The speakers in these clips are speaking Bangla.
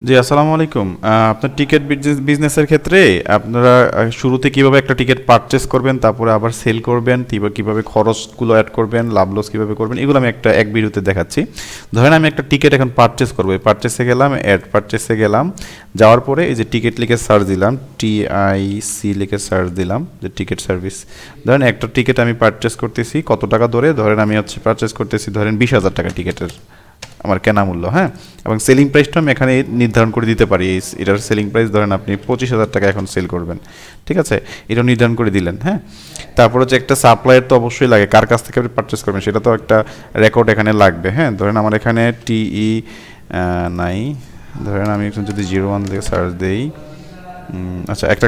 জি, আসসালামু আলাইকুম। আপনার টিকেট বিজনেসের ক্ষেত্রে আপনারা শুরুতে কিভাবে একটা টিকেট পারচেজ করবেন, তারপরে আবার সেল করবেন, কিভাবে খরচগুলো অ্যাড করবেন, লাভ লস কিভাবে করবেন, এগুলো আমি এক ভিডিওতে দেখাচ্ছি। ধরেন আমি একটা টিকেট এখন পারচেজ করবো, পারচেসে গেলাম, অ্যাড পারচেসে গেলাম, যাওয়ার পরে এই যে টিকেট লিখে সার্চ দিলাম, TIC লিখে সার্চ দিলাম, যে টিকেট সার্ভিস। ধরেন একটা টিকেট আমি পারচেস করতেছি কত টাকা ধরে, ধরেন আমি পারচেস করতেছি ধরেন 20,000 টাকা টিকেটের আমার কেনা মূল্য, হ্যাঁ। এবং সেলিং প্রাইসটা আমি এখানে নির্ধারণ করে দিতে পারি। এটার সেলিং প্রাইস ধরেন আপনি 25,000 টাকা এখন সেল করবেন, ঠিক আছে, এটা নির্ধারণ করে দিলেন, হ্যাঁ। তারপর হচ্ছে একটা সাপ্লায়ার তো অবশ্যই লাগে, কার কাছ থেকে আপনি পারচেস করবেন সেটা তো একটা রেকর্ড এখানে লাগবে, হ্যাঁ। ধরেন আমার এখানে নাই, ধরেন আমি এখন যদি 01 দিয়ে সার্চ দিই, আচ্ছা একটা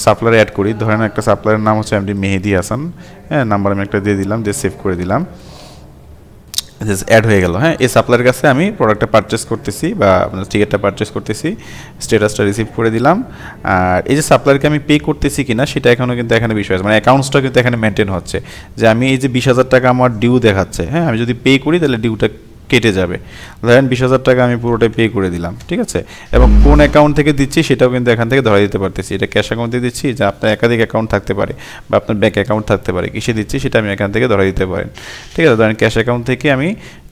সাপ্লায়ার অ্যাড করি, ধরেন একটা সাপ্লায়ারের নাম হচ্ছে এমডি মেহেদি হাসান, হ্যাঁ, নাম্বার আমি একটা দিয়ে দিলাম, দিয়ে সেভ করে দিলাম, অ্যাড হয়ে গেল, হ্যাঁ। এই সাপ্লায়ারের কাছে আমি প্রোডাক্টটা পারচেস করতেছি বা আপনার টিকিটটা পারচেস করতেছি, স্ট্যাটাসটা রিসিভ করে দিলাম। আর এই যে সাপ্লায়ারকে আমি পে করতেছি কিনা সেটা এখনও কিন্তু এখানে বিষয় আছে, মানে অ্যাকাউন্টসটা কিন্তু এখানে মেনটেন হচ্ছে, যে আমি এই যে 20,000 টাকা আমার ডিউ দেখাচ্ছে, হ্যাঁ, আমি যদি পে করি তাহলে ডিউটা কেটে যাবে। ধরেন 20,000 টাকা আমি পুরোটাই পে করে দিলাম, ঠিক আছে। এবং কোন অ্যাকাউন্ট থেকে দিচ্ছি সেটাও কিন্তু এখান থেকে ধরা দিতে পারতেছি, এটা ক্যাশ অ্যাকাউন্টে দিচ্ছি, যে আপনার একাধিক অ্যাকাউন্ট থাকতে পারে বা আপনার ব্যাঙ্ক অ্যাকাউন্ট থাকতে পারে, কিসে দিচ্ছি সেটা আমি এখান থেকে ধরা দিতে পারেন, ঠিক আছে। ধরেন ক্যাশ অ্যাকাউন্ট থেকে আমি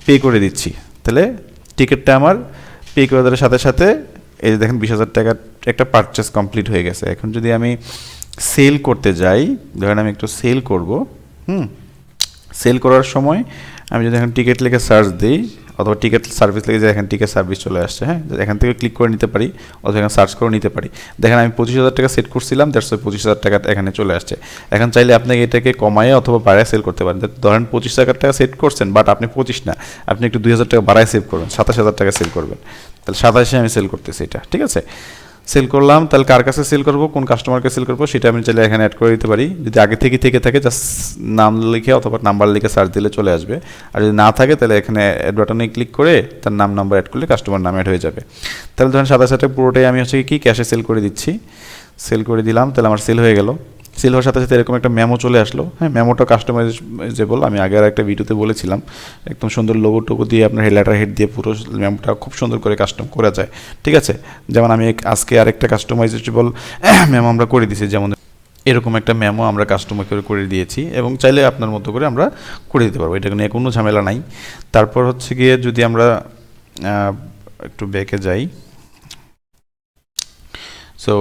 পে করে দিচ্ছি, তাহলে টিকিটটা আমার পে করে দেওয়ার সাথে সাথে এই যে দেখেন 20,000 টাকার একটা পারচেস কমপ্লিট হয়ে গেছে। এখন যদি আমি সেল করতে যাই, ধরেন আমি একটু সেল করব, সেল করার সময় আমি যদি এখন টিকিট লিখে সার্চ দিই অথবা টিকিট সার্ভিস লিখে যে এখানে টিকিট সার্ভিস চলে আসছে, হ্যাঁ, এখান থেকে ক্লিক করে নিতে পারি অথবা এখানে সার্চ করে নিতে পারি। দেখেন আমি 25,000 টাকা সেট করছিলাম, দ্যাটস ওই 25,000 টাকা এখানে চলে আসছে। এখন চাইলে আপনাকে এটাকে কমায় অথবা বাড়ায় সেল করতে পারেন। ধরেন 25,000 টাকা সেট করছেন, বাট আপনি 25 না, আপনি একটু 2,000 টাকা বাড়ায় সেভ করবেন, 27,000 টাকা সেল করবেন, তাহলে 27-এ আমি সেল করতেছি এটা, ঠিক আছে। সেল করলাম, তাহলে কার কাছে সেল করবো, কোন কাস্টমারকে সেল করবো সেটা আমি চাইলে এখানে অ্যাড করে দিতে পারি। যদি আগে থেকে থাকে জাস্ট নাম লিখে অথবা নাম্বার লিখে সার্চ দিলে চলে আসবে। আর যদি না থাকে তাহলে এখানে অ্যাড বাটনে ক্লিক করে তার নাম্বার অ্যাড করলে কাস্টমার নাম অ্যাড হয়ে যাবে। তাহলে ধরেন 27 পুরোটাই আমি হচ্ছে কি ক্যাশে সেল করে দিচ্ছি, সেল করে দিলাম, তাহলে আমার সেল হয়ে গেল। সেল হওয়ার সাথে সাথে এরকম একটা মেমো চলে আসলো, হ্যাঁ, মেমোটা কাস্টমাইজেবল, আমি আগে আর একটা ভিডিওতে বলেছিলাম, একদম সুন্দর লোগো টোগো দিয়ে আপনার লেটার হেড দিয়ে পুরো মেমোটা খুব সুন্দর করে কাস্টম করা যায়, ঠিক আছে। যেমন আমি আজকে আরেকটা কাস্টমাইজেবল মেমো আমরা করে দিয়েছি, যেমন এরকম একটা মেমো আমরা কাস্টমার করে দিয়েছি, এবং চাইলে আপনার মতো করে আমরা করে দিতে পারবো, এটা নিয়ে কোনো ঝামেলা নাই। তারপর হচ্ছে গিয়ে যদি আমরা একটু ব্যাকে যাই, সো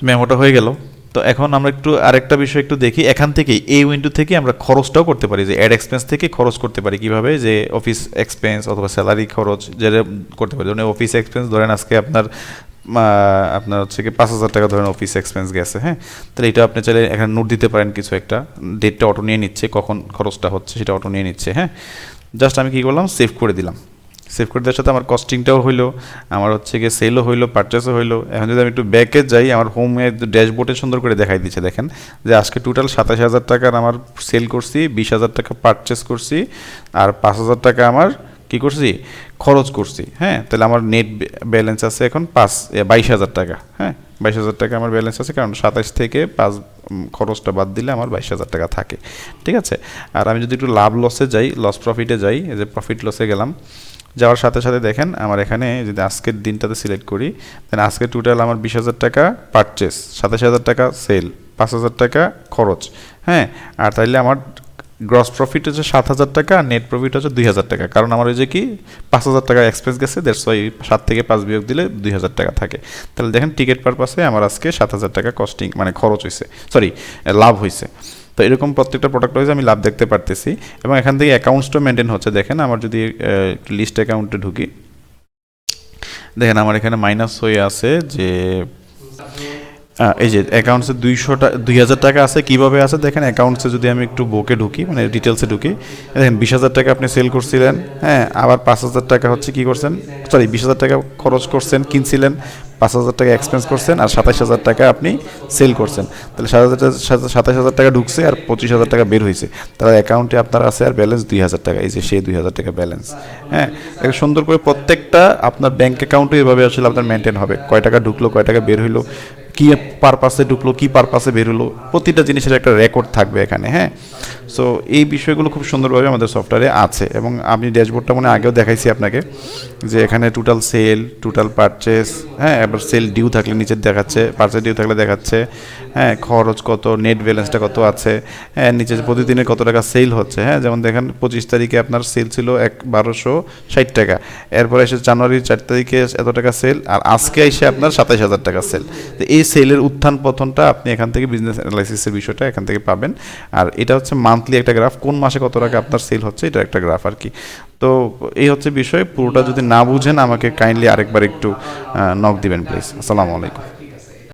মেমোটা হয়ে গেল। তো এখন আমরা একটু আরেকটা বিষয় একটু দেখি, এখান থেকে এই উইন্ডো থেকে আমরা খরচটাও করতে পারি, যে অ্যাড এক্সপেন্স থেকে খরচ করতে পারি কিভাবে, যে অফিস এক্সপেন্স অথবা স্যালারি খরচ যেটা করতে পারি। ধরেন অফিস এক্সপেন্স ধরেন আজকে আপনার হচ্ছে কি 5,000 টাকা ধরেন অফিস এক্সপেন্স গেছে, হ্যাঁ, তাহলে এটা আপনি চাইলে এখানে নোট দিতে পারেন, কিছু একটা ডেটটা অটো নিয়ে নিচ্ছে, কখন খরচটা হচ্ছে সেটা অটো নিয়ে নিচ্ছে, হ্যাঁ। জাস্ট আমি কী করলাম, সেভ করে দিলাম। সেভ করে দেওয়ার সাথে আমার কস্টিংটাও হইলো, আমার হচ্ছে গিয়ে সেলও হইলো, পারচেসও হইলো। এখন যদি আমি একটু ব্যাকে যাই, আমার হোমে ড্যাশবোর্ডে সুন্দর করে দেখাই দিচ্ছে, দেখেন যে আজকে টোটাল 27,000 টাকার আমার সেল করছি, 20,000 টাকা পারচেস করছি, আর 5,000 টাকা আমার কী করছি, খরচ করছি, হ্যাঁ। তাহলে আমার নেট ব্যালেন্স আছে এখন 22,000 টাকা, হ্যাঁ, 22,000 টাকা আমার ব্যালেন্স আছে, কারণ 27 থেকে 5 খরচটা বাদ দিলে আমার 22,000 টাকা থাকে, ঠিক আছে। আর আমি যদি একটু লাভ লসে যাই, লস প্রফিটে যাই, এই যে প্রফিট লসে গেলাম, যাওয়ার সাথে সাথে দেখেন আমার এখানে যদি আজকের দিনটাতে সিলেক্ট করি, দেন আজকে টোটাল আমার 20,000 টাকা পারচেস, 27,000 টাকা সেল, 5,000 টাকা খরচ, হ্যাঁ। আর তাইলে আমার গ্রস প্রফিট হচ্ছে 7,000 টাকা, আর নেট প্রফিট হচ্ছে 2,000 টাকা, কারণ আমার ওই যে কি 5,000 টাকা এক্সপেন্স গেছে, দ্যাটস ওয়াই 7 থেকে 5 বিয়োগ দিলে 2,000 টাকা থাকে। তাহলে দেখেন টিকিট পারপাসে আমার আজকে 7,000 টাকা কস্টিং মানে খরচ হয়েছে, সরি লাভ হয়েছে। তো এরকম প্রত্যেকটা প্রোডাক্ট ওয়াইজ আমি লাভ দেখতে পারতেছি, এবং এখান থেকে অ্যাকাউন্টসটা মেনটেন হচ্ছে। দেখেন আমার যদি লিস্ট অ্যাকাউন্টে ঢুকি, দেখেন আমার এখানে মাইনাস হয়ে আছে, যে এই যে অ্যাকাউন্টসে 2,000 টাকা আছে, কীভাবে আছে দেখেন। অ্যাকাউন্টসে যদি আমি একটু বুকে ঢুকি, মানে ডিটেলসে ঢুকি, দেখেন 20,000 টাকা আপনি সেল করছিলেন, হ্যাঁ, আবার 5,000 টাকা হচ্ছে কী করছেন, সরি 20,000 টাকা খরচ করছেন, কিনছিলেন, 5,000 টাকা এক্সপেন্স করছেন, আর 27,000 টাকা আপনি সেল করছেন। তাহলে 27,000 টাকা ঢুকছে আর 25,000 টাকা বের হয়েছে, তাহলে অ্যাকাউন্টে আপনার আছে আর ব্যালেন্স 2,000 টাকা, এই যে সেই 2,000 টাকা ব্যালেন্স, হ্যাঁ। সুন্দর করে প্রত্যেকটা আপনার ব্যাঙ্ক অ্যাকাউন্টে এভাবে আসলে আপনার মেনটেন হবে, কয় টাকা ঢুকলো, কয় টাকা বের হইলো, কী পারপাসে ঢুকলো, কী পারপাসে বেরোলো, প্রতিটা জিনিসের একটা রেকর্ড থাকবে এখানে, হ্যাঁ। সো এই বিষয়গুলো খুব সুন্দরভাবে আমাদের সফটওয়্যারে আছে, এবং আমি ড্যাশবোর্ডটা মনে হয় আগেও দেখাইছি আপনাকে, যে এখানে টোটাল সেল, টোটাল পারচেস, হ্যাঁ, এবার সেল ডিউ থাকলে নিচে দেখাচ্ছে, পারচেস ডিউ থাকলে দেখাচ্ছে, হ্যাঁ, খরচ কত, নেট ব্যালেন্সটা কত আছে, হ্যাঁ, নিচে প্রতিদিনে কত টাকা সেল হচ্ছে, হ্যাঁ, যেমন দেখেন 25 তারিখে আপনার সেল ছিল 1260 টাকা, এরপরে এসে জানুয়ারির 4 তারিখে এত টাকা সেল, আর আজকে এসে আপনার 27,000 টাকা সেল। তো এই সেলের উত্থান পতনটা আপনি এখান থেকে বিজনেস অ্যানালাইসিসের বিষয়টা এখান থেকে পাবেন। আর এটা হচ্ছে মান্থলি একটা গ্রাফ, কোন মাসে কত টাকা আপনার সেল হচ্ছে, এটা একটা গ্রাফ আর কি। তো এই হচ্ছে বিষয়। পুরোটা যদি না বুঝেন আমাকে কাইন্ডলি আরেকবার একটু নক দিবেন প্লিজ। আসসালামু আলাইকুম।